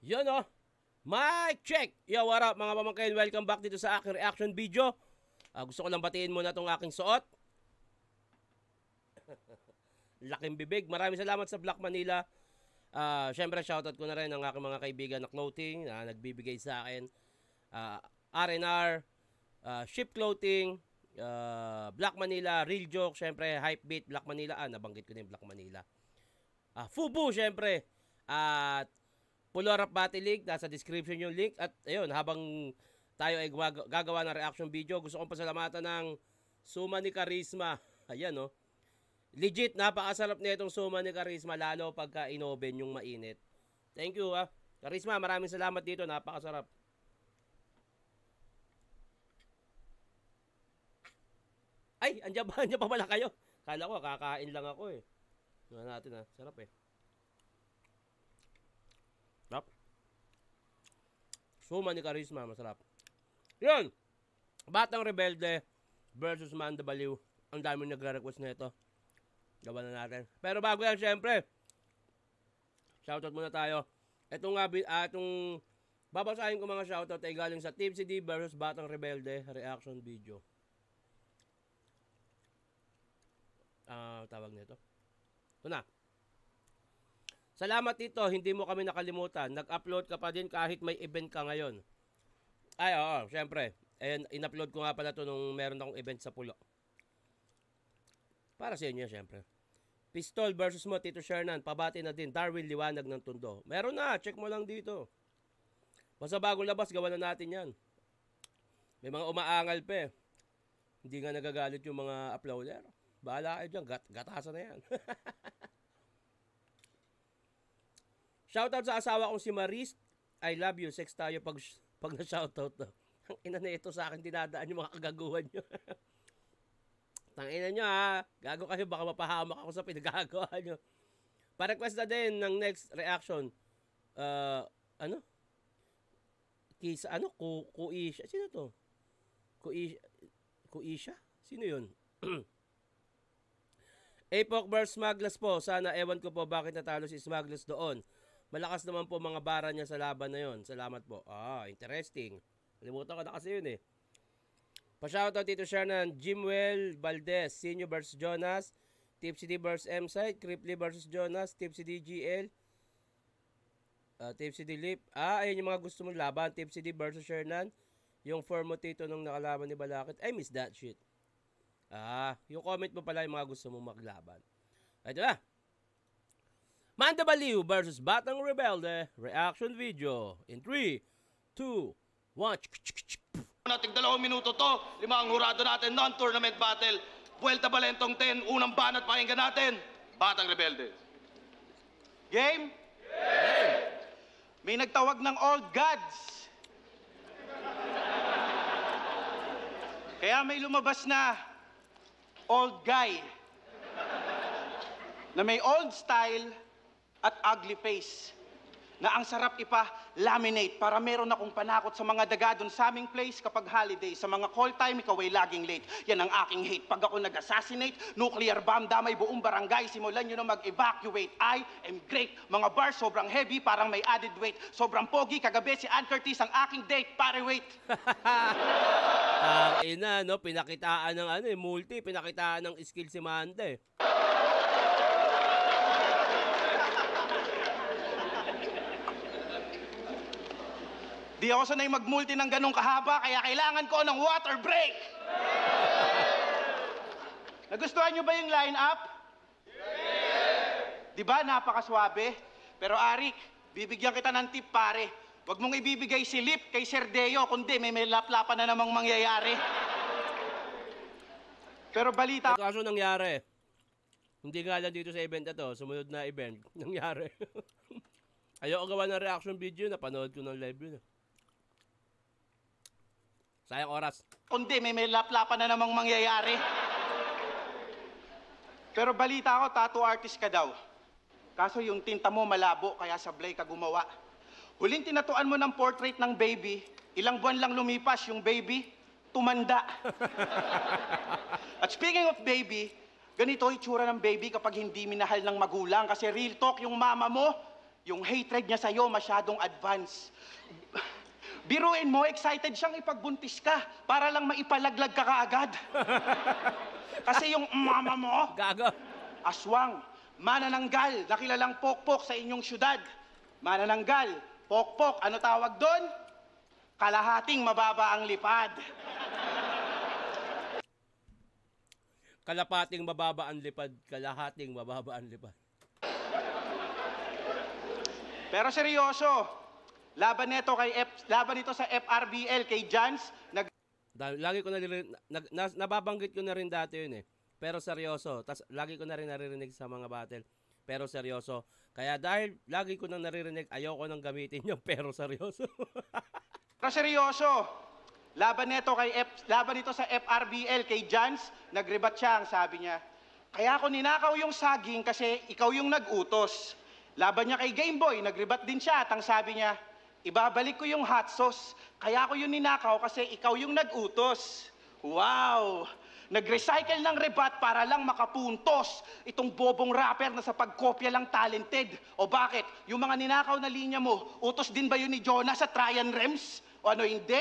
Yun o. Mic check! Yo, what up mga pamangkin? Welcome back dito sa aking reaction video. Gusto ko lang batiin muna itong aking suot. Laking bibig. Maraming salamat sa Black Manila. Siyempre, shoutout ko na rin ang aking mga kaibigan na clothing na nagbibigay sa akin. R&R, Ship Clothing, Black Manila, Real Joke, siyempre, Hypebeat, Black Manila. Nabanggit ko na yung Black Manila. Fubu, siyempre. At Pulorap Battle League, nasa description yung link. At ayun, habang tayo ay gagawa ng reaction video, gusto kong pasalamatan ng Suma ni Charisma. Ayan o. Legit, napakasarap na itong Suma ni Charisma, lalo pagka inoven yung mainit. Thank you Charisma, maraming salamat dito, napakasarap. Ay, andyan pa pala kayo. Kala ko, kakain lang ako eh. Tingnan natin sarap eh. Sarap. Suma ni Charisma, masarap. Yun! Batang Rebelde versus Manda Baliw. Ang dami nagre-request na ito. Gawa na natin. Pero bago yan, syempre, shoutout muna tayo. Itong babasahin ko mga shoutout ay galing sa Team CD versus Batang Rebelde reaction video. Tawag nito. Ito na. Salamat dito, hindi mo kami nakalimutan. Nag-upload ka pa din kahit may event ka ngayon. Ay, oo, syempre. Ayan, in-upload ko nga pala ito nung meron akong event sa Pulo. Para sa inyo, syempre. Pistol versus mo, Tito Shernan. Pabati na din. Darwin Liwanag ng Tondo. Meron na, check mo lang dito. Basta bago labas, gawa na natin yan. May mga umaangal pa eh. Hindi nga nagagalit yung mga uploader. Bahala kayo dyan, gatasan na yan. Shoutout sa asawa kong si Maris. I love you. Sex tayo pag na-shoutout to. Ang ina na ito sa akin, dinadaan yung mga kagaguhan nyo. Tangina nyo Gago kayo, baka mapahamak ako sa pinagagawa nyo. Pa-request na din ng next reaction. Kuisha. Sino to? Kuisha? Sino yun? Apok versus Smaglas po. Sana ewan ko po bakit natalo si Smaglas doon. Malakas naman po mga bara niya sa laban na yon. Salamat po. Interesting. Limutan ko na kasi yun eh. Pa-shoutout Tito Shernan, Jimwell Valdez, Senior versus Jonas, Tipsy D versus M-Side, Cripply versus Jonas, Tipsy D GL, Tipsy D Lip. Ayan yung mga gusto mong laban. Tipsy D versus Shernan. Yung form mo Tito nung nakalaban ni Balakit. I miss that shit. Yung comment mo pala yung mga gusto mong maglaban. Ito na. Manda Baliw versus Batang Rebelde reaction video in 3, 2, 1. Nating 2 minuto to, 5 ang hurado natin, non-tournament battle. Vuelta Balentong 10, unang banat pakinggan natin, Batang Rebelde. Game? Game! May nagtawag ng old gods. Kaya may lumabas na old guy na may old style at ugly face na ang sarap ipa-laminate para meron akong panakot sa mga daga dun sa aming place kapag holiday. Sa mga call time, ikaw ay laging late. Yan ang aking hate. Pag ako nag-assassinate, nuclear bomb, damay buong barangay, simulan nyo na mag-evacuate. I am great. Mga bars, sobrang heavy, parang may added weight. Sobrang pogi, kagabi si Ann Curtis, ang aking date. Pare, wait. Pinakitaan ng multi, pinakitaan ng skill si Manda eh. Di ako sanay mag-multi ng ganong kahaba, kaya kailangan ko ng water break! Nagustuhan nyo ba yung line-up? Yeah! Di ba, napakaswabe? Pero Arik, bibigyan kita ng tip, pare. Huwag mong ibibigay si Lip kay Sir Deo, kundi may laplapan na namang mangyayari. Pero balita... Kaso nangyari, hindi nga lang dito sa event na to, sumunod na event, nangyari. Ayoko gawa ng reaction video, napanood ko ng live yun. Sayang oras. Kundi may laplapan na namang mangyayari. Pero balita ko, tattoo artist ka daw. Kaso yung tinta mo malabo, kaya sablay ka gumawa. Huling tinatuan mo ng portrait ng baby, ilang buwan lang lumipas yung baby, tumanda. At speaking of baby, ganito itsura ng baby kapag hindi minahal ng magulang. Kasi real talk, yung mama mo, Yung hatred niya sa'yo masyadong advance. Biruin mo, excited siyang ipagbuntis ka para lang maipalaglag ka kaagad. Kasi yung mama mo, Gago. aswang, manananggal, nakilalang pokpok sa inyong syudad. Manananggal, pokpok, ano tawag doon? Kalahating mababa ang lipad. Kalapating mababa ang lipad, kalahating mababa ang lipad. Pero seryoso, laban nito sa FRBL kay Jans, Lagi ko nababanggit ko na rin dati yun eh. Pero seryoso, lagi ko na rin naririnig sa mga battle. Pero seryoso. Kaya dahil lagi ko nang naririnig, ayoko nang gamitin yung pero seryoso. Pero seryoso, laban nito sa FRBL kay Jans, nagrebat siya, ang sabi niya. Kaya ako ninakaw yung saging kasi ikaw yung nag-utos. Laban niya kay Gameboy, nagrebat din siya at ang sabi niya, ibabalik ko yung hot sauce. Kaya ako yung ninakaw kasi ikaw yung nag-utos. Wow! Nag-recycle ng rebat para lang makapuntos itong bobong rapper na sa pagkopya lang talented. O bakit? Yung mga ninakaw na linya mo, utos din ba yun ni Jonah sa Tryan Rems? O ano hindi?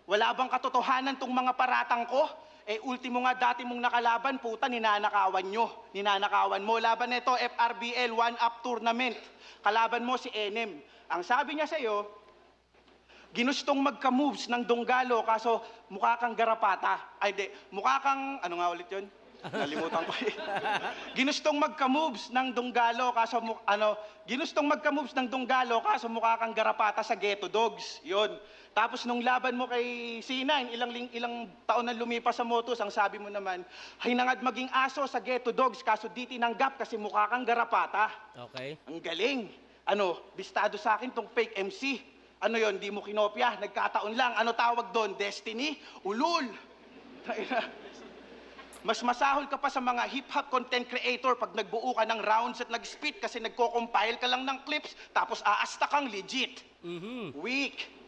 Wala bang katotohanan tong mga paratang ko? Eh, ultimo nga dati mong nakalaban, puta, ninanakawan nyo. Ninanakawan mo. Laban nito, FRBL 1-up tournament. Kalaban mo si Enem. Ang sabi niya sa'yo, ginustong magka-moves ng Donggalo, kaso mukha kang garapata. Ay, di, mukha kang, ano nga ulit yun? Nalimutan ko eh. Ginustong magka-moves ng Donggalo, kaso, ginustong magka-moves ng Donggalo, kaso mukha kang garapata sa Ghetto Dogs. Yun. Tapos nung laban mo kay C9, ilang taon na lumipas sa Motos, ang sabi mo naman, hinangad maging aso sa Ghetto Dogs, kaso di tinanggap kasi mukha kang garapata. Okay. Ang galing. Bistado sa akin tong fake MC. Ano yon, di mo kinopya, nagkataon lang. Ano tawag doon? Destiny? Ulul. Mas masahol ka pa sa mga hip-hop content creator pag nagbuo ka ng rounds at nag-spit kasi nagko-compile ka lang ng clips tapos aasta kang legit. Weak.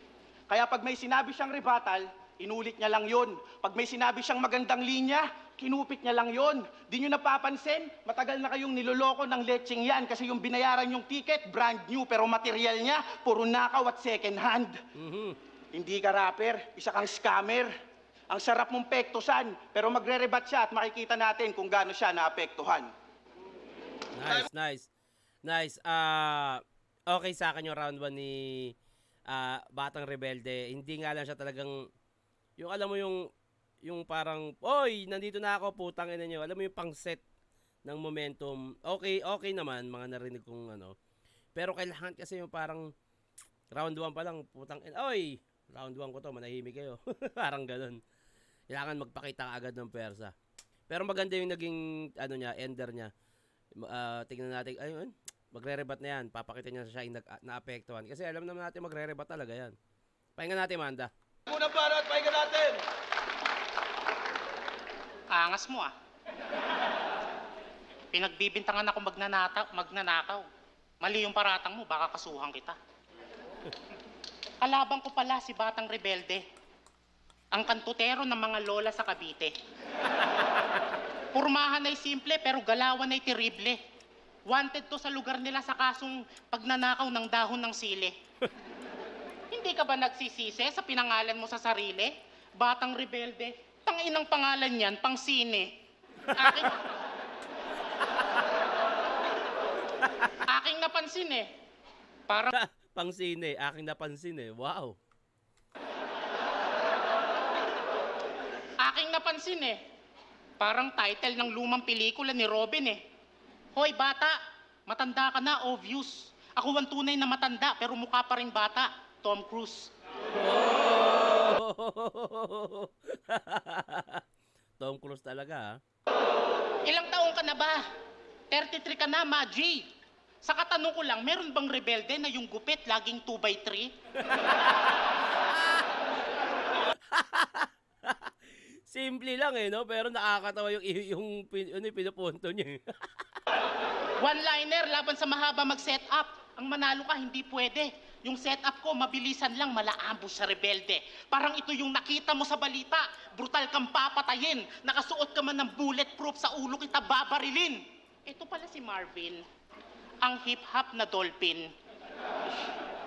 Kaya pag may sinabi siyang rebuttal, inulit niya lang yun. Pag may sinabi siyang magandang linya, kinupit niya lang yun. Di nyo napapansin, matagal na kayong niloloko ng lecheng yan kasi yung binayaran yung ticket, brand new, pero material niya, puro nakaw at second hand. Hindi ka rapper, isa kang scammer. Ang sarap mong pektusan, pero magre-rebat siya at makikita natin kung gaano siya naapektuhan. Nice. Okay sa akin yung round 1 ni Batang Rebelde. Hindi nga lang siya talagang, yung alam mo yung parang, oy, nandito na ako, putang ina nyo. Alam mo yung pang-set ng momentum. Okay naman, mga narinig kong ano. Pero kailangan kasi yung parang, round 1 pa lang, putang ina, oy, round 1 ko to, manahimik kayo. Parang ganun. Kailangan magpakita ka agad ng persa. Pero maganda yung naging, ender niya. Tingnan natin, ayun, magre-rebat na yan. Papakita niya siya yung naapektuhan. Kasi alam naman natin magre-rebat talaga yan. Pahinga natin, Manda. Unang banat, pahinga natin. Angas mo ah. Pinagbibintangan ako magnanakaw. Mali yung paratang mo, baka kasuhan kita. Kalaban ko pala si Batang Rebelde. Ang kantutero ng mga lola sa Cavite. Purmahan ay simple pero galawan ay terrible. Wanted to sa lugar nila sa kasong pagnanakaw ng dahon ng sili. Hindi ka ba nagsisisi sa pinangalan mo sa sarili? Batang Rebelde. Tanginang pangalan yan, pang sine. Aking napansin eh. Parang Pang sine, aking napansin eh. Wow. aking napansin eh. Parang title ng lumang pelikula ni Robin eh. Hoy bata, matanda ka na, obvious. Ako ang tunay na matanda pero mukha pa rin bata. Tom Cruise. Oh! Tom Cruise talaga, ha? Ilang taong ka na ba? 33 ka na, Maji. Sa katanong ko lang, meron bang rebelde na yung gupit laging 2x3? Simple lang eh, no? Pero nakakatawa yung pinupunto niya. One-liner laban sa mahaba mag-set up. Ang manalo ka, hindi pwede. Yung setup ko, mabilisan lang, malaambos sa rebelde. Parang ito yung nakita mo sa balita. Brutal kang papatayin. Nakasuot ka man ng bulletproof sa ulo kita babarilin. Ito pala si Marvin, ang hip-hop na dolphin.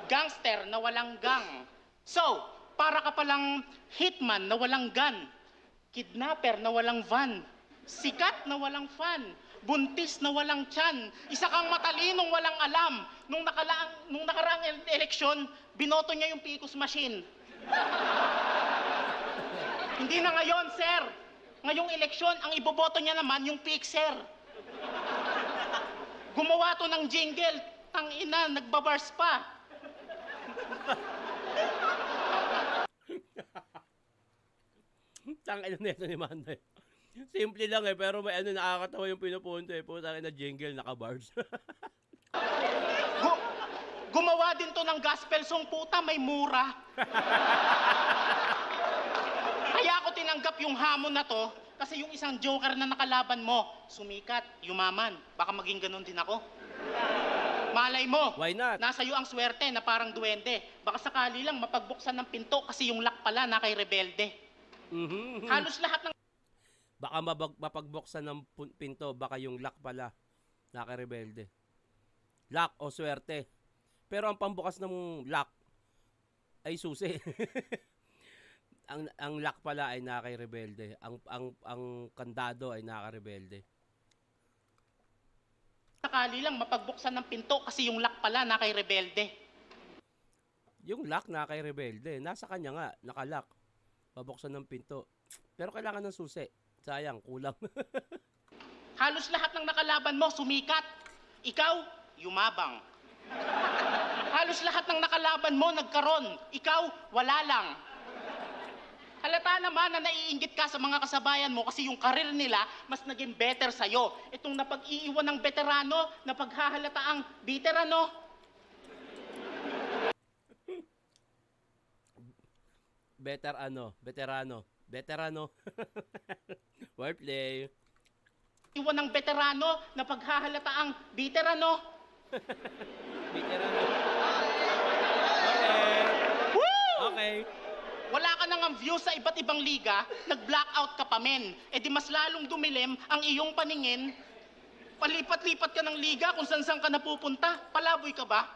Gangster na walang gang. So, para ka palang hitman na walang gun. Kidnapper na walang van. Sikat na walang fan. Buntis na walang tiyan. Isa kang matalinong walang alam. Nung nakaraang eleksyon, binoto niya yung PCOS machine. Hindi na ngayon, sir. Ngayong eleksyon, ang iboboto niya naman yung Pixer. Gumawa to ng jingle. Tangina, nagbabars pa. Tangina nito ni Manday. Simple lang pero may nakakatawa yung pinupunto Putang ina jingle, naka-bars. Gumawa din to ng gospel song, puta, may mura. Kaya ako tinanggap yung hamon na to, kasi yung isang joker na nakalaban mo, sumikat, yumaman, baka maging ganun din ako. Malay mo, Why not? nasa iyo ang swerte na parang duwende. Baka sakali lang mapagbuksan ng pinto kasi yung lock pala na kay rebelde. Halos lahat ng Baka mapagbuksan ng pinto, baka yung lock pala, naka-rebelde. Lock o swerte. Pero ang pambukas ng lock ay susi. ang lock pala ay naka-rebelde. Ang kandado ay naka-rebelde. sakali lang mapagbuksan ng pinto kasi yung lock pala na kay rebelde. Yung lock naka-rebelde, nasa kanya nga, naka-lock. Pabuksan ng pinto. Pero kailangan ng susi. Sayang, kulang. Halos lahat ng nakalaban mo sumikat. Ikaw, yumabang. Halos lahat ng nakalaban mo nagkaroon. Ikaw, wala lang. Halata naman na naiinggit ka sa mga kasabayan mo kasi yung karir nila mas naging better sa'yo. Itong napag-iiwan ng veterano, napaghahalata ang veterano. Veterano. Wordplay. Iwan ng veterano, napaghahalata ang veterano. Veterano. Okay. Wala ka nang view sa iba't ibang liga, nag-blackout ka pa men. E di mas lalong dumilim ang iyong paningin. Palipat-lipat ka ng liga kung saan ka napupunta. Palaboy ka ba?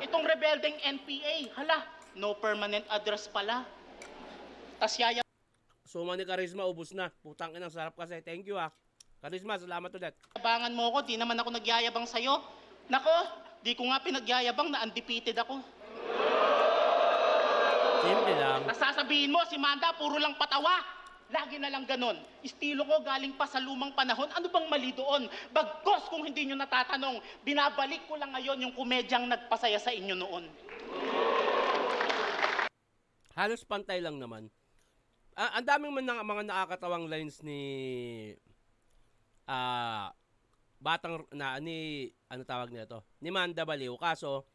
Itong rebeldeng NPA, hala, no permanent address pala. Tas yaya Suma ni Charisma, ubus na. Putang inang sarap kasi. Thank you Charisma, salamat ulit. Yabangan mo ko, di naman ako nagyayabang sa'yo. Nako, di ko nga pinagyayabang na undefeated ako. Simple lang. Nasasabihin mo, si Manda, puro lang patawa. Lagi na lang ganon. Estilo ko galing pa sa lumang panahon. Ano bang mali doon? Bagkos kung hindi nyo natatanong, binabalik ko lang ngayon yung komedyang nagpasaya sa inyo noon. Halos pantay lang naman. Ang daming mga nakakatawang lines ni batang na ni ano tawag nito? Ni Manda Baliw. Kaso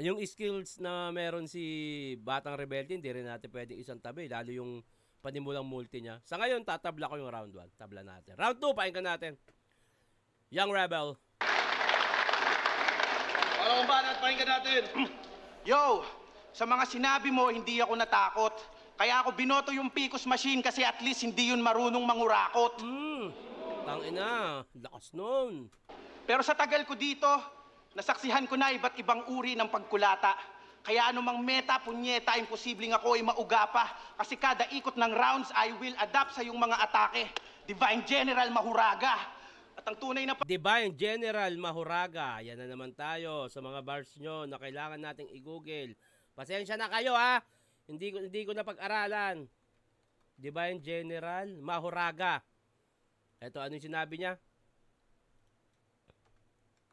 yung skills na meron si Batang Rebelde, hindi rin natin pwedeng isang tabi, lalo yung panimulang multi niya. Sa ngayon, tatabla ko yung round 1. Tabla natin. Round 2, pakinggan natin. Young Rebel. Para kung banat, pakinggan natin. Yo, sa mga sinabi mo, hindi ako natakot. Kaya ako binoto yung PCOS machine kasi at least hindi yun marunong mangurakot. Tangina, lakas nun. Pero sa tagal ko dito, nasaksihan ko na iba't ibang uri ng pagkulata. Kaya anumang meta, punyeta, imposibleng ako ay mauga pa. Kasi kada ikot ng rounds, I will adapt sa iyong mga atake. Divine General Mahuraga. At ang tunay na Divine General Mahuraga. Yan na naman tayo sa mga bars nyo na kailangan nating i-google. Pasensya na kayo Hindi ko na pag-aralan. Divine General Mahuraga. Ito, ano yung sinabi niya?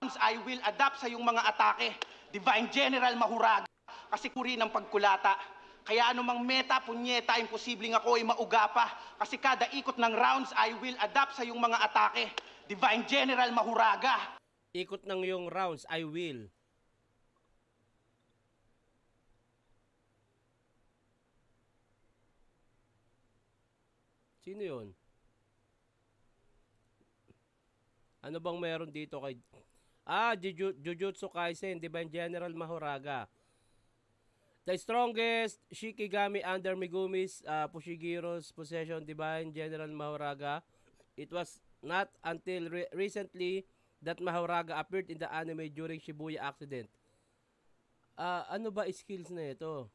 I will adapt sa iyong mga atake. Divine General Mahuraga. Kasi kuri ng pagkulata. Kaya anumang meta, punyeta, imposibleng ako ay mauga pa. Kasi kada ikot ng rounds, I will adapt sa iyong mga atake. Divine General Mahuraga. Ikot ng yung rounds, I will. Sino yun? Ano bang meron dito kay... Jujutsu Kaisen, Divine General Mahuraga. The strongest Shikigami under Megumi's Pushigiro's possession, Divine General Mahuraga. It was not until recently that Mahoraga appeared in the anime during Shibuya accident. Ano ba skills na ito?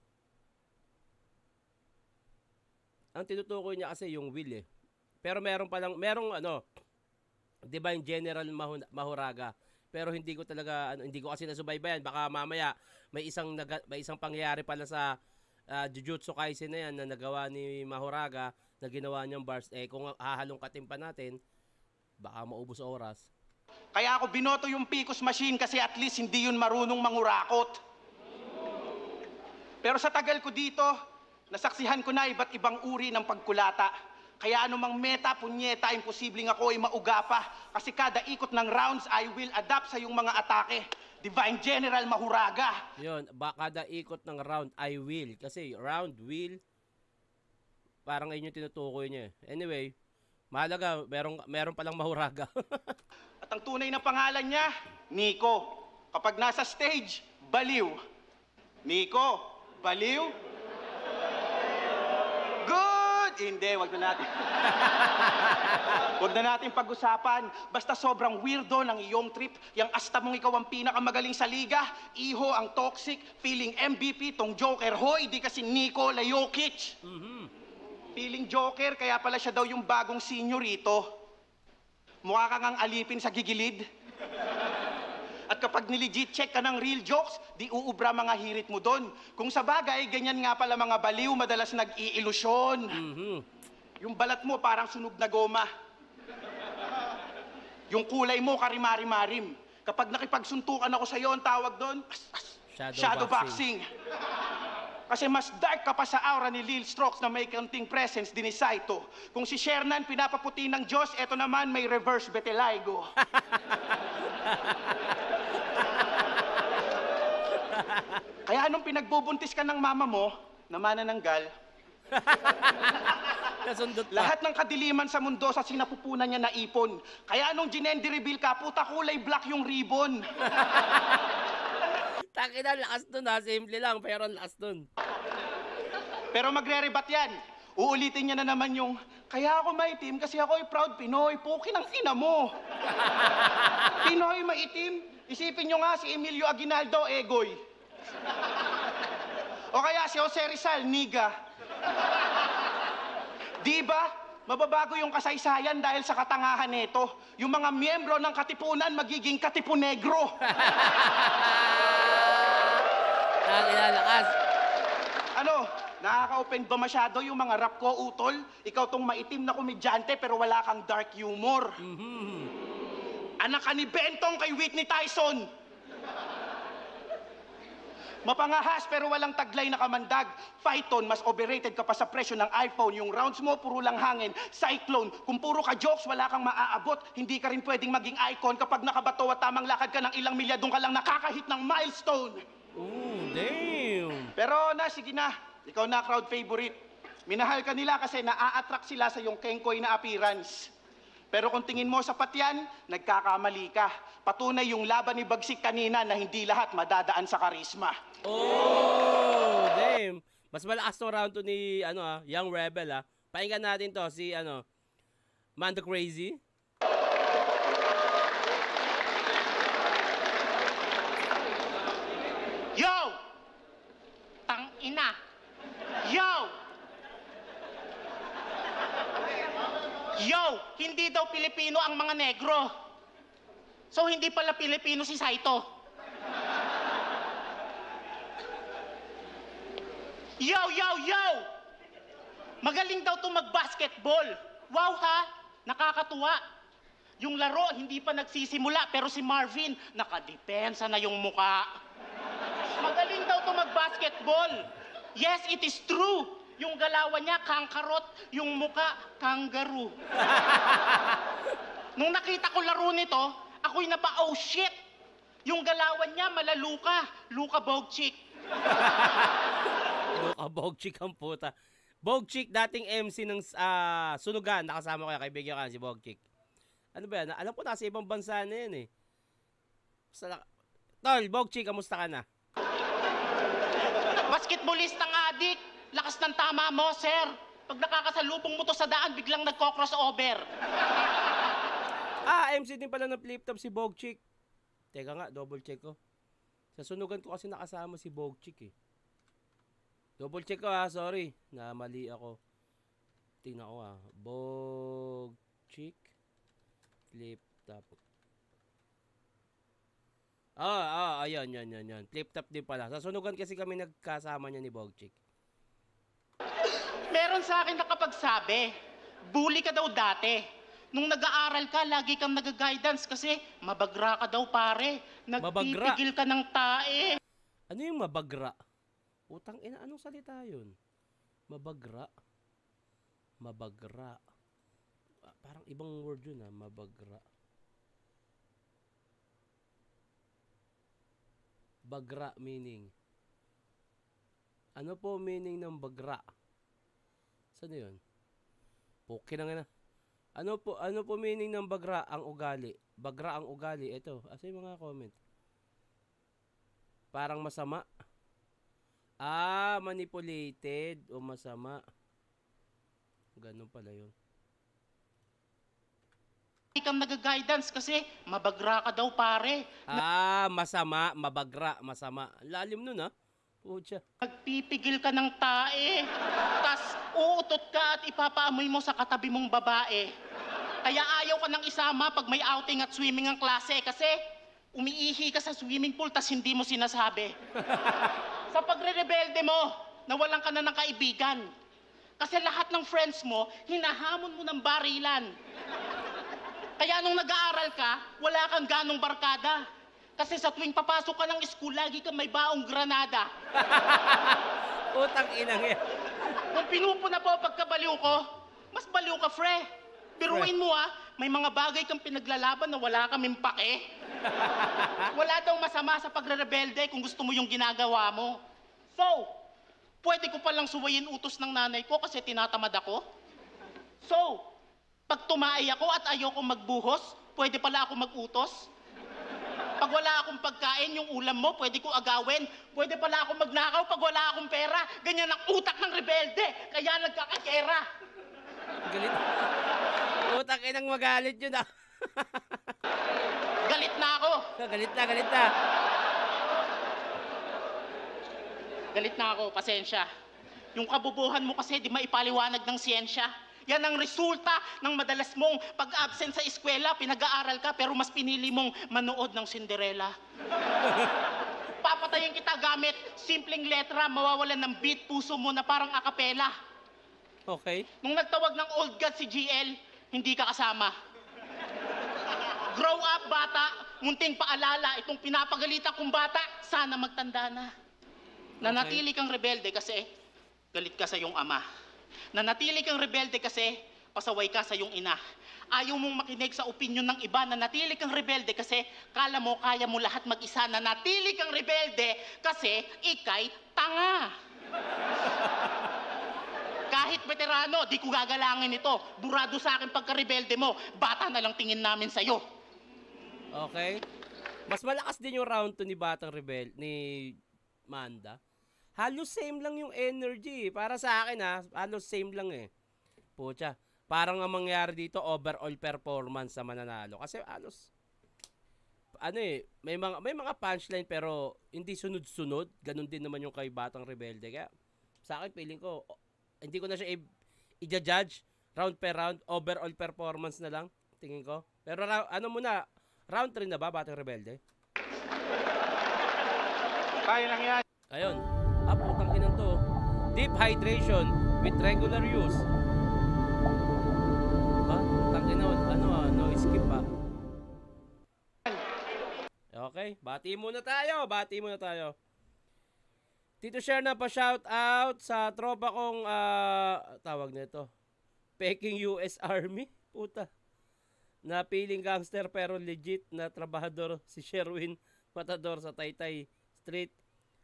Ang tinutukoy niya kasi yung will eh. Pero merong Divine General Mahoraga. Pero hindi ko kasi nasubaybayan. Baka mamaya may isang pangyayari pala sa Jujutsu Kaisen na yan na nagawa ni Mahoraga na ginawa niyang bars. Kung hahalongkatin pa natin, baka maubos oras. Kaya ako binoto yung Picos Machine kasi at least hindi yun marunong mangurakot. Pero sa tagal ko dito, nasaksihan ko na iba't ibang uri ng pagkulata. Kaya anumang meta, punyeta, imposibleng ako ay mauga pa. Kasi kada ikot ng rounds, I will adapt sa yung mga atake. Divine General Mahoraga. Yun, kada ikot ng round, I will. Kasi round, will, parang ayun yung tinutukoy niya. Anyway, mahalaga, meron palang Mahoraga. At ang tunay na pangalan niya, Nico. Kapag nasa stage, baliw. Nico, baliw? Good! Hindi, wag na natin. Wag na natin pag-usapan. Basta sobrang weirdo ng iyong trip. Yang asta mong ikaw ang pinakamagaling sa liga. Iho ang toxic, feeling MVP tong Joker. Hoy, di kasi Nikola Jokic. Feeling Joker, kaya pala siya daw yung bagong senyorito. Mukha kang ang alipin sa gigilid. At kapag nilegit check ka ng real jokes, di uubra mga hirit mo doon. Kung sa bagay, ganyan nga pala mga baliw, madalas nag-iilusyon. Yung balat mo parang sunog na goma. Yung kulay mo karimari-marim. Kapag nakipagsuntukan ako sa iyo, ang tawag doon, shadow boxing. Kasi mas dark ka pa sa aura ni Lil Strokes na may counting presence din ni Saito. Kung si Shernan pinapaputi ng Diyos, eto naman may reverse vitiligo. Kaya anong pinagbubuntis ka ng mama mo, na manananggal, Nasundot pa. lahat ng kadiliman sa mundo sa sinapupunan niya na ipon. Kaya anong ginender reveal ka, puta kulay black yung ribbon. Takina, lakas dun ha. Simple lang, pero lakas dun. Pero magre-rebat yan. Uulitin niya na naman yung, kaya ako maitim kasi ako ay proud Pinoy. Pukin ang ina mo. Pinoy maitim. Isipin nyo nga si Emilio Aguinaldo, Egoy. O kaya si Jose Rizal, Niga. Diba? Mababago yung kasaysayan dahil sa katangahan nito. Yung mga miyembro ng Katipunan magiging Katipunegro. Takina, lakas. Ano? Nakaka-open ba masyado yung mga rap ko, utol? Ikaw tong maitim na komedyante pero wala kang dark humor. Anak ka ni Bentong kay Whitney Tyson. Mapangahas pero walang taglay na kamandag. Python, mas overrated ka pa sa presyo ng iPhone. Yung rounds mo, puro lang hangin. Cyclone, kung puro ka jokes, wala kang maaabot. Hindi ka rin pwedeng maging icon kapag nakabato at tamang lakad ka ng ilang milyadong ka lang nakakahit ng milestone. Ooh, damn. Pero sige na. Ikaw na crowd favorite. Minahal ka nila kasi naa-attract sila sa yung kengkoy na appearance. Pero kung tingin mo sapat yan, nagkakamali ka. Patunay yung laban ni Bagsik kanina na hindi lahat madadaan sa karisma. Oh, damn. Mas malakas tong round to ni Young Rebel Pakinggan natin to si Man the Crazy. Yo! Tang ina! Yo! Yo! Hindi daw Pilipino ang mga negro. So hindi pala Pilipino si Saito. Yo! Yo! Yo! Magaling daw to mag-basketball. Wow ha! Nakakatuwa. Yung laro hindi pa nagsisimula pero si Marvin nakadepensa na yung muka. Magaling daw to mag-basketball. Yes, it is true. Yung galawan niya, kangkarot. Yung muka, kangaroo. Nung nakita ko laro nito, ako'y oh shit. Yung galawan niya, malaluka. Luka Bogchik. Luka Bogchik ang puta. Bogchik, dating MC ng Sunugan. Nakasama ko yan, kaibigan ka si Bogchik. Ano ba yan? Alam ko nasa ibang bansa na yan eh. Tol, Bogchik, kamusta ka na? Basketballistang adik. Lakas ng tama mo, sir. Pag nakakasalubong mo to sa daan, biglang nagko-crossover. MC din pala ng flip top si Bogchick. Teka nga, double check ko. Sa sunugan ko kasi nakasama si Bogchick eh. Double check ko ha, sorry. Mali ako. Tingnan ko ha. Bogchick. Flip top. Ayan. Flip top din pala. Sa sunugan kasi kami nagkasama niya ni Bogchick. Meron sa akin nakapagsabi, bully ka daw dati. Nung nag-aaral ka, lagi kang nag-guidance kasi mabagra ka daw pare. Mabagra? Nagpipigil ka ng tae. Ano yung mabagra? Utang ina, anong salita yun? Mabagra. Mabagra. Parang ibang word yun ha, mabagra. Bagra meaning. Ano po meaning ng bagra? Saan yun? Poke na nga na. Ano po meaning ng bagra ang ugali? Bagra ang ugali. Ito, asa yung mga comment? Parang masama. Manipulated o masama. Ganun pala yun. Lagi kang nag-guidance kasi mabagra ka daw pare. Masama, mabagra, masama. Lalim nun ha. Pucha. Nagpipigil ka ng tae. Tas uutot ka at ipapaamoy mo sa katabi mong babae. Kaya ayaw ka nang isama pag may outing at swimming ang klase kasi umiihi ka sa swimming pool tas hindi mo sinasabi. Sa pagre-rebelde mo, nawalan ka na ng kaibigan. Kasi lahat ng friends mo, hinahamon mo ng barilan. Kaya nung nag-aaral ka, wala kang ganong barkada. Kasi sa tuwing papasok ka ng school, lagi kang may baong granada. Utang inang yan. Kung pinupuna po pagkabaliw ko, mas baliw ka, fre. Biruin mo may mga bagay kang pinaglalaban na wala kaming pake. Wala daw masama sa pagre-rebelde kung gusto mo yung ginagawa mo. So, pwede ko palang suwayin utos ng nanay ko kasi tinatamad ako. So, pag tumaay ako at ayoko magbuhos, pwede pala ako mag-utos. Pag wala akong pagkain, yung ulam mo, pwede ko agawin. Pwede pala ako magnakaw pag wala akong pera. Ganyan ang utak ng rebelde, kaya nagkakakera. Galit. Utang inang magalit yun ah. Galit na ako. Galit na. Galit na ako, pasensya. Yung kabubuhan mo kasi di maipaliwanag ng siyensya. Yan ang resulta ng madalas mong pag-absent sa eskwela, pinag-aaral ka pero mas pinili mong manood ng Cinderella. Papatayin kita gamit simpleng letra, mawawalan ng beat, puso mo na parang akapela. Okay. Nung nagtawag ng old god si GL, hindi ka kasama. Grow up, bata. Munting paalala, itong pinapagalitan kong bata, sana magtanda na. Nanatili kang rebelde kasi galit ka sa iyong ama. Nanatili kang rebelde kasi pasaway ka sa iyong ina. Ayaw mong makinig sa opinyon ng iba. Nanatili kang rebelde kasi kala mo kaya mo lahat mag-isa. Nanatili kang rebelde kasi ikay tanga. Kahit veterano, di ko gagalangin ito. Burado sa akin pagka-rebelde mo. Bata na lang tingin namin sa'yo. Okay. Mas malakas din yung round 2 ni Batang Rebel, ni Manda. Halos same lang yung energy. Para sa akin halos same lang eh. Pucha. Parang ang mangyari dito, overall performance sa mananalo. Kasi halos, may mga punchline pero hindi sunod-sunod. Ganon din naman yung kay Batang Rebelde. Kaya sa akin, feeling ko, hindi ko na siya i-judge round per round. Overall performance na lang, tingin ko. Pero round 3 na ba, Batang Rebelde? Kaya lang yan. Ayun. Putang inang to. Deep hydration with regular use. Putang ina, no skip pa. Okay, bati muna tayo. Tito Share na pa-shout out sa tropa kong tawag nito. Peking US Army. Puta. Na piling gangster pero legit na trabahador si Sherwin Matador sa Taytay Street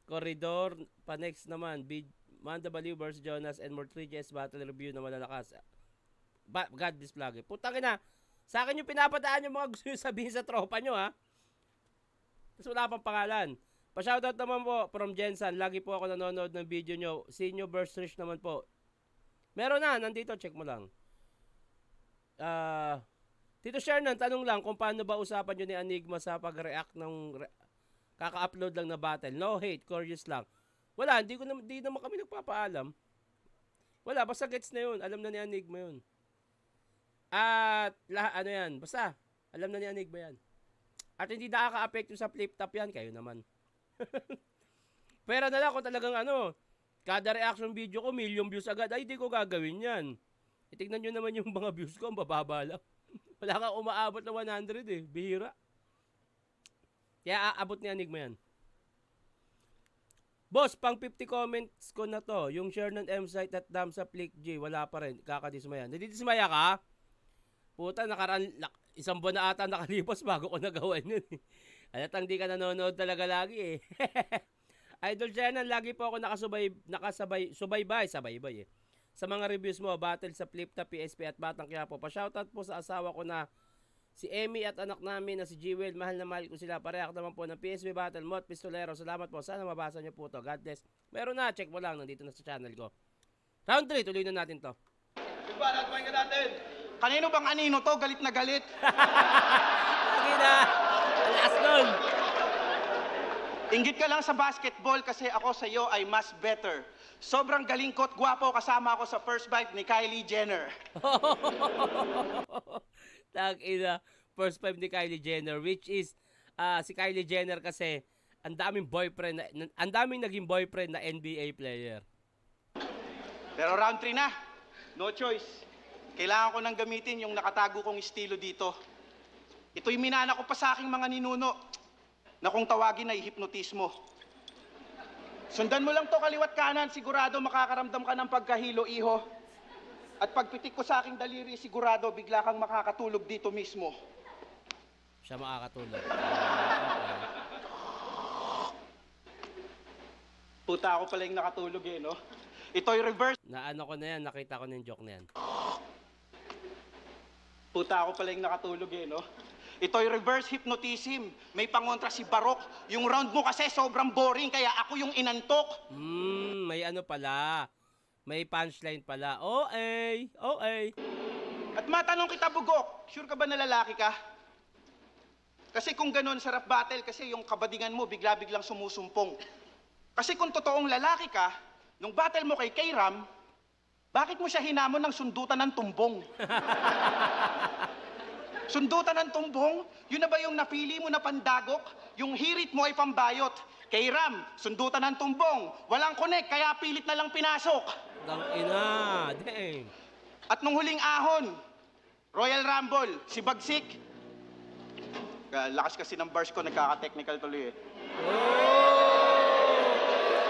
Corridor. Pa-next naman, Manda Baliw vs. Jonas and more 3GS battle review na malalakas. God this vlog. Putang ina. Sa akin yung pinapadaan yung mga gusto nyo sabihin sa tropa nyo ha. Tapos wala pang pangalan. Pa-shoutout naman po from Jensen. Lagi po ako nanonood ng video nyo. Senior burst rich naman po. Meron na, nandito, check mo lang. Tito Shernan, tanong lang kung paano ba usapan nyo ni Enigma sa pag-react ng kaka-upload lang na battle. No hate, curious lang. Wala, di naman kami nagpapaalam. Wala, basta gets na yun. Alam na ni Enigma yun. At, ano yan, basta, alam na ni Enigma yan. At hindi nakaka-apekto sa flip top yan, kayo naman. Pero na lang kung talagang kada reaction video ko, million views agad, ay di ko gagawin yan. Itignan nyo naman yung mga views ko, ang bababa lang. Wala kang umaabot na 100 eh, bihira. Kaya aabot ni Enigma yan. Boss, pang 50 comments ko na to. Yung share ng M-site at dam sa Flick J, wala pa rin. Kakadismaya. Nadidismaya ka? Puta, isang buwan na ata nakalipas bago ko nagawan yun. Alatang di ka nanonood talaga lagi eh. Idol Shannon, lagi po ako subaybay sa mga reviews mo, battle sa Flip Top, PSP at Batang Quiapo. Pa-shoutout po sa asawa ko na si Emmy at anak namin na si Jewel. Mahal na mahal ko sila. Pareak naman po ng PSP Battle, Mot Pistolero. Salamat po. Sana mabasa nyo po to. God bless. Meron na, check mo lang. Nandito na sa channel ko. Round 3, tuloy na natin to. Diba, natpahinga natin. Kanino bang anino to? Galit na galit. Lagi na. Last nun. Inggit ka lang sa basketball kasi ako sa iyo ay mas better. Sobrang galing ko at gwapo, kasama ako sa first bite ni Kylie Jenner. Tag-ina, first five ni Kylie Jenner, which is si Kylie Jenner kasi ang daming naging boyfriend na NBA player. Pero round 3 na. No choice. Kailangan ko nang gamitin yung nakatago kong estilo dito. Ito'y minana ko pa sa aking mga ninuno na kung tawagin ay hipnotismo. Sundan mo lang to kaliwat kanan, sigurado makakaramdam ka ng pagkahilo, iho. At pagpitik ko sa aking daliri, sigurado bigla kang makakatulog dito mismo. Siya makakatulog. Puta, ako pala yung nakatulog eh, no? Ito'y reverse. Naano ko na yan, nakita ko na yung joke na yan. Puta, ako pala yung nakatulog eh, no? Ito'y reverse hypnotism. May pangontra si Barok. Yung round mo kasi sobrang boring, kaya ako yung inantok. May ano pala. May punchline pala. OA. At matanong kita, Bugok, sure ka ba na lalaki ka? Kasi kung ganun, sarap battle kasi yung kabadingan mo bigla-biglang sumusumpong. Kasi kung totoong lalaki ka, nung battle mo kay Kayram, bakit mo siya hinamon ng sundutan ng tumbong? Sundutan ng tumbong? Yun na ba yung napili mo na pandagok? Yung hirit mo ay pambayot. Kayram, sundutan ng tumbong. Walang connect, kaya pilit na lang pinasok. Tangina, dang. At nung huling ahon, Royal Rumble, si Bagsik. Lakas kasi ng bars ko, nagkaka-technical tuloy eh.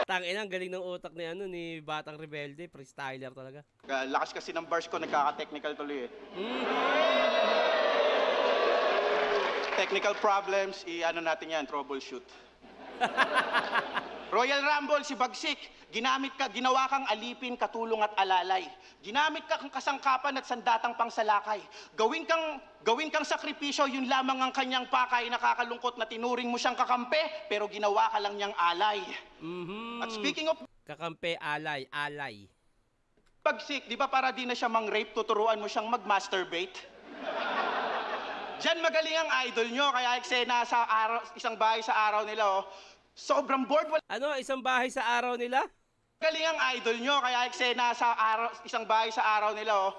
Tangina, ang galing ng utak ni Batang Rebelde, freestyler talaga. Lakas kasi ng bars ko, nagkaka-technical tuloy eh. Technical problems, i-ano natin yan, troubleshoot. Royal Rumble, si Bagsik, ginawa kang alipin, katulong at alalay. Ginamit ka kang kasangkapan at sandatang pangsalakay. Gawin kang sakripisyo, yun lamang ang kanyang pakay. Nakakalungkot na tinuring mo siyang kakampi, pero ginawa ka lang niyang alay. At speaking of kakampi, alay. Bagsik, di ba para di na siya mang-rape, tuturuan mo siyang mag-masturbate? Diyan magaling ang idol nyo, kaya eksena sa isang bahay sa araw nila, oh. Sobrang bored, Ano, isang bahay sa araw nila? Galing ang idol nyo, kaya eksena sa isang bahay sa araw nila, oh.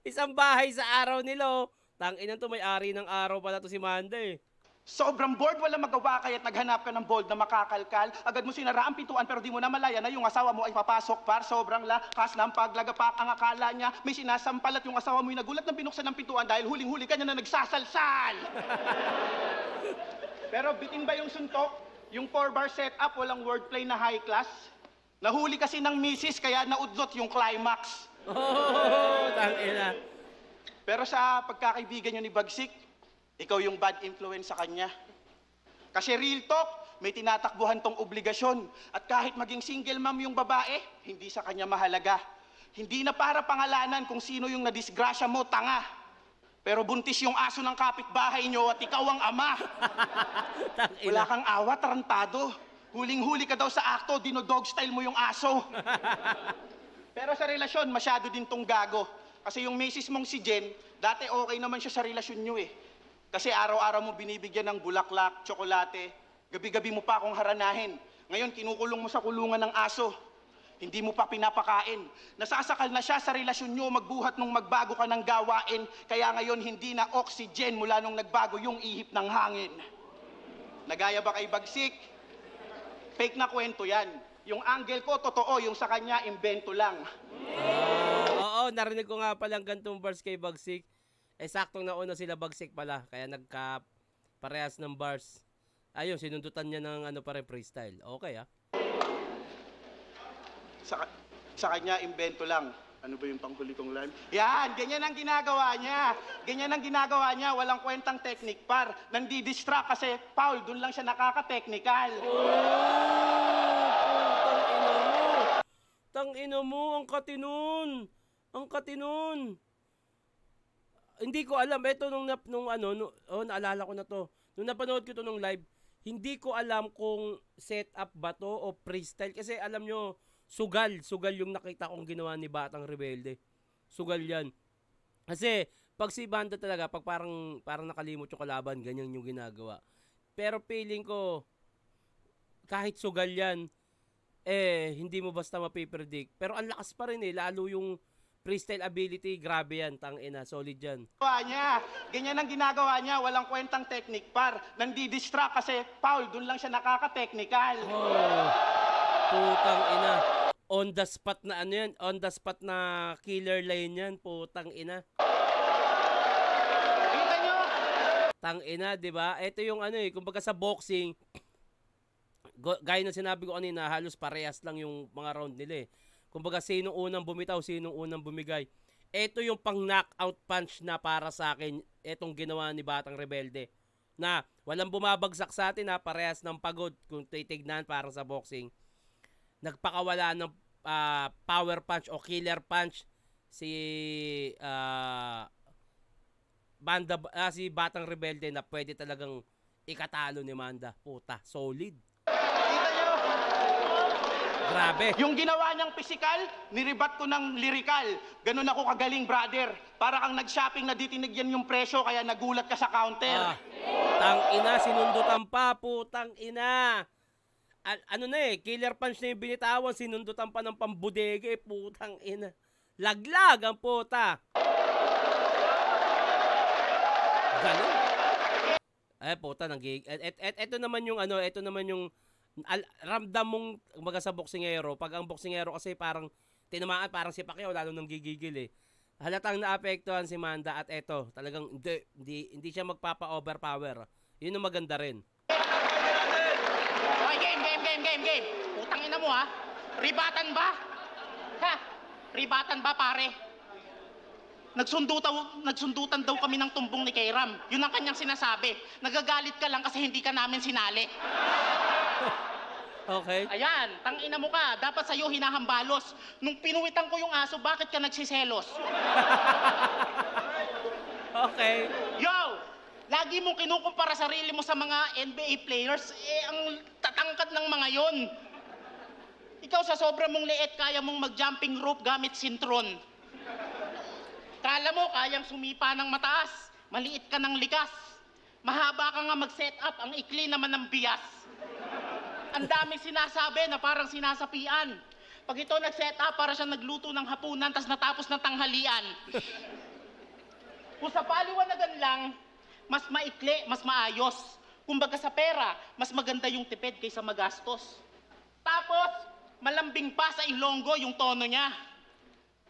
Isang bahay sa araw nila, oh. Tangina to, may-ari ng araw pala to si Manda eh. Sobrang bored, wala magawa kaya't naghanap ka ng bold na makakalkal. Agad mo sinara ang pintuan pero di mo na malaya na yung asawa mo ay papasok par sobrang lakas ng paglagapak. Ang akala niya may sinasampal at yung asawa mo ay nagulat ng binuksan ng pintuan dahil huling-huli ka niya na nagsasalsal. Pero bitin ba yung suntok? Yung 4-bar setup, walang wordplay na high class? Nahuli kasi ng misis kaya naudlot yung climax. Tangina. Pero sa pagkakaibigan nyo ni Bagsik, ikaw yung bad influence sa kanya. Kasi real talk, may tinatakbuhan tong obligasyon. At kahit maging single mom yung babae, hindi sa kanya mahalaga. Hindi na para pangalanan kung sino yung nadisgrasya mo, tanga. Pero buntis yung aso ng kapitbahay nyo at ikaw ang ama. Wala kang awa, tarantado. Huling-huli ka daw sa akto, dino-dog style mo yung aso. Pero sa relasyon, masyado din tong gago. Kasi yung misis mong si Jen, dati okay naman siya sa relasyon nyo eh. Kasi araw-araw mo binibigyan ng bulaklak, tsokolate, gabi-gabi mo pa akong haranahin. Ngayon, kinukulong mo sa kulungan ng aso. Hindi mo pa pinapakain. Nasasakal na siya sa relasyon nyo, magbuhat nung magbago ka ng gawain. Kaya ngayon, hindi na oxygen mula nung nagbago yung ihip ng hangin. Nagaya ba kay Bagsik? Fake na kwento yan. Yung angle ko, totoo. Yung sa kanya, imbento lang. Oo, narinig ko nga palang gantong bars kay Bagsik. Eh, saktong nauna sila Bagsik pala. Kaya nagka-parehas ng bars. Ayun, sinundutan niya ng ano pa rin, freestyle. Okay, ah. Sa kanya, imbento lang. Ano ba yung panghuli kong line? Yan, ganyan ang ginagawa niya. Ganyan ang ginagawa niya. Walang kwentang technique par. Nandi-distract kasi, Paul, dun lang siya nakaka-technical. Tang-ina mo, ang katinon. Ang katinon. Hindi ko alam, eto naalala ko na to. Nung napanood ko to nung live, hindi ko alam kung setup ba to o freestyle. Kasi alam nyo, sugal yung nakita kong ginawa ni Batang Rebelde. Sugal yan. Kasi, pag si Banda talaga, pag parang nakalimot yung kalaban, ganyan yung ginagawa. Pero feeling ko, kahit sugal yan, hindi mo basta mapipredict. Pero ang lakas pa rin lalo yung freestyle ability, grabe yan, tangina, solid yan. Ganyan ang ginagawa niya, walang kwentang technique par. Nandi-distract kasi, Paul, dun lang siya nakaka-technical. Putang ina. On the spot na ano yan, on the spot na killer line yan, putang ina. Kita nyo? Tang ina, 'di ba? Ito yung kumbaga sa boxing, gaya ng sinabi ko kanina, halos parehas lang yung mga round nila eh. Kumbaga sinong unang bumitaw, sinong unang bumigay. Ito yung pang knockout punch na para sa akin, etong ginawa ni Batang Rebelde. Na walang bumabagsak sa atin parehas ng pagod kung titignan para sa boxing. Nagpakawala ng power punch o killer punch si si Batang Rebelde na pwede talagang ikatalo ni Manda. Puta, solid. Kita nyo? Grabe. Yung ginawa niyang physical, niribat ko ng lyrical. Ganun ako kagaling, brother. Para kang nag-shopping na di tinigyan yung presyo, kaya nagulat ka sa counter. Tang ina, sinundutan pa, putang ina. Killer punch na yung binitawan, sinundutan pa ng pambudege, putang ina. Laglag ang puta. Ganun. Puta, eto naman yung ramdam mong umaga sa boksingero. Pag ang boksingero kasi parang tinamaan, parang si Pacquiao, lalo nang gigigil eh. Halatang naapektuhan si Manda at eto, talagang hindi siya magpapa-overpower. Yun ang maganda rin. Okay, game. Putang ina mo Ribatan ba? Ribatan ba pare? Nagsundutan daw kami ng tumbong ni Kairam. Yun ang kanyang sinasabi. Nagagalit ka lang kasi hindi ka namin sinali. Okay. Ayan, tangina mo ka. Dapat sa'yo hinahambalos. Nung pinuwitan ko yung aso, bakit ka nagsiselos? Okay. Yo! Lagi mong kinukumpara sarili mo sa mga NBA players, ang tatangkad ng mga yon. Ikaw sa sobra mong liit, kaya mong mag-jumping rope gamit sintron. Kala mo, kayang sumipa ng mataas. Maliit ka ng likas. Mahaba ka nga mag-set up, ang ikli naman ng bias. Ang daming sinasabi na parang sinasapian. Pag ito nag-set up, para siya nagluto ng hapunan, tas natapos na tanghalian. Kung sa paliwanagan lang, mas maikli, mas maayos. Kumbaga sa pera, mas maganda yung tipid kaysa magastos. Tapos, malambing pa sa Ilonggo yung tono niya.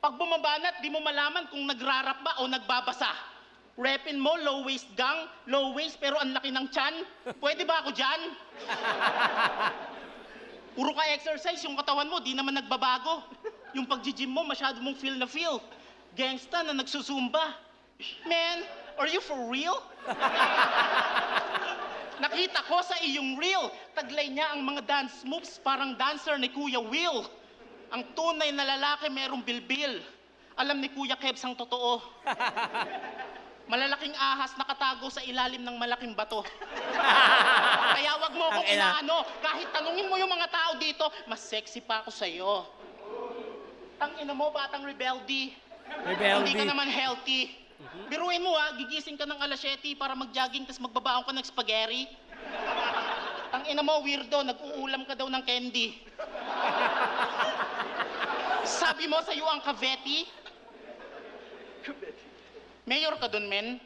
Pag bumabanat, di mo malaman kung nagrarap ba o nagbabasa. Repin mo, low waist gang, low waist pero ang laki ng tiyan. Pwede ba ako dyan? Puro ka exercise, yung katawan mo, di naman nagbabago. Yung pag-gym mo, masyado mong feel na feel. Gangsta na nagsusumba. Man, are you for real? Nakita ko sa iyong reel, taglay niya ang mga dance moves parang dancer ni Kuya Will. Ang tunay na lalaki merong bilbil. Alam ni Kuya Kebs ang totoo. Malalaking ahas nakatago sa ilalim ng malaking bato. Kaya wag mo akong inaano. Kahit tanungin mo yung mga tao dito, mas sexy pa ako sa'yo. Tangina mo, Batang Rebelde. Hindi ka naman healthy. Biruin mo gigising ka ng alas 7 para mag-jogging tapos magbabaon ka ng spaghetti. Ang ina mo, weirdo, nag-uulam ka daw ng candy. Sabi mo sa'yo ang Cavite? Mayor ka dun, men.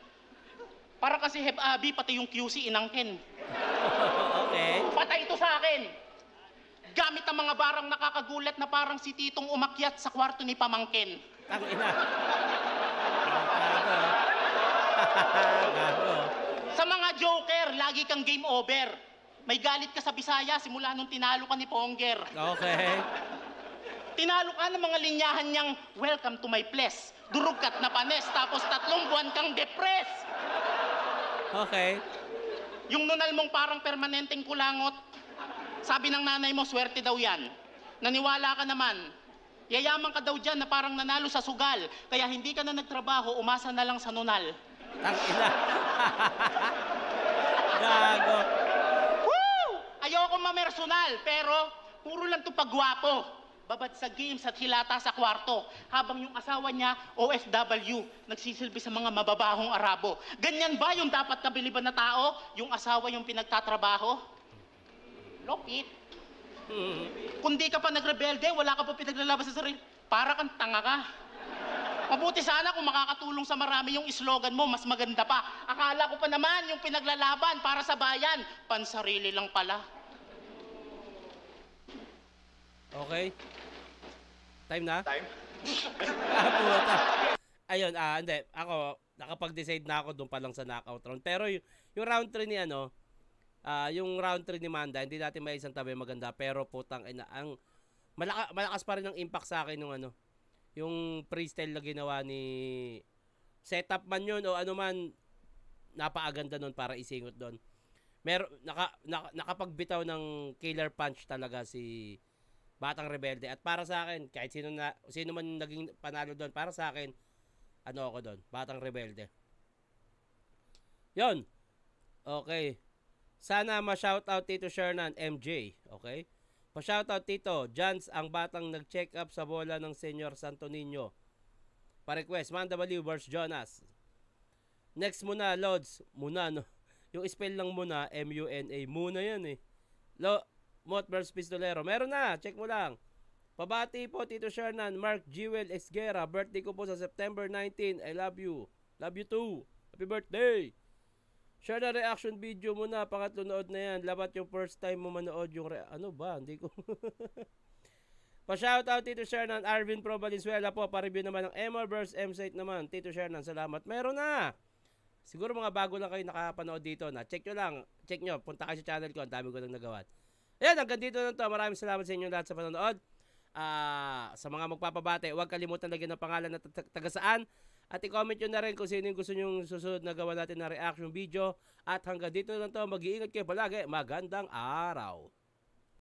Para kasi Heb Abi, pati yung QC inangkin. Okay. Patay ito sa akin. Gamit ang mga barang nakakagulat na parang si Titong umakyat sa kwarto ni Pamangkin. Ang ina. Gago. Sa mga joker, lagi kang game over. May galit ka sa Bisaya simula nung tinalo ka ni Ponger. Okay. Tinalo ka ng mga linyahan niyang, welcome to my place. Durog ka't na panes, tapos 3 buwan kang depres. Okay. Yung nunal mong parang permanenteng kulangot, sabi ng nanay mo, swerte daw yan. Naniwala ka naman. Yayaman ka daw dyan na parang nanalo sa sugal. Kaya hindi ka na nagtrabaho, umasa na lang sa nunal. Ang ina. Gago. Woo! Ayoko mamersonal, pero puro lang to pagwapo. Babad sa games at hilata sa kwarto. Habang yung asawa niya, OFW, nagsisilbi sa mga mababahong Arabo. Ganyan ba yung dapat kabiliban na tao? Yung asawa yung pinagtatrabaho? Lopit. Kung di ka pa nagrebelde, wala ka pa pinaglalaban sa sarili. Para kang tanga ka. Mabuti sana kung makakatulong sa marami yung slogan mo, mas maganda pa. Akala ko pa naman yung pinaglalaban para sa bayan, pansarili lang pala. Okay. Time na? Time? Puta. Ayun, hindi. Ako, nakapag-decide na ako doon pa lang sa knockout round. Pero yung round 3 ni yung round 3 ni Manda, hindi natin may isang tabi maganda. Pero putang ina, ang malakas pa rin ang impact sa akin yung yung freestyle na ginawa ni setup man yun o ano man, napaaganda nun para isingot doon. Nakapagbitaw ng killer punch talaga si Batang Rebelde. At para sa akin, kahit sino man naging panalo doon, para sa akin, ako doon, Batang Rebelde. Yon. Okay. Sana ma-shoutout Tito Shernan, MJ. Okay? Pa-shoutout Tito, Jans ang batang nag-check up sa bola ng Senyor Santo Niño. Pa-request, Manda Baliw vs. Jonas. Next muna, Lods. Muna, no? Yung spell lang muna, M-U-N-A. Muna yan eh. Mot vs. Pistolero. Meron na, check mo lang. Pabati po, Tito Shernan, Mark Jewel Esguera. Birthday ko po sa September 19. I love you. Love you too. Happy birthday. Share na reaction video mo na. Pangatlo nood na yan. Labat yung first time mo manood yung ano ba? Hindi ko. Pa-shoutout Tito Shernan. Arvin Pro Valenzuela po. Pa-review naman ng MR vs. M-Site naman. Tito Shernan, salamat. Meron na. Siguro mga bago lang kayo nakapanood dito na. Check nyo lang. Check nyo. Punta kayo sa channel ko. Ang dami ko lang nagawa. Ayan, hanggang dito lang to. Maraming salamat sa inyo lahat sa panonood. Sa mga magpapabate, huwag kalimutan lagyan ng pangalan na taga saan. At i-comment nyo na rin kung sino yung gusto nyo susunod na gawa natin na reaction video. At hanggang dito lang to. Mag-iingat kayo palagi. Magandang araw.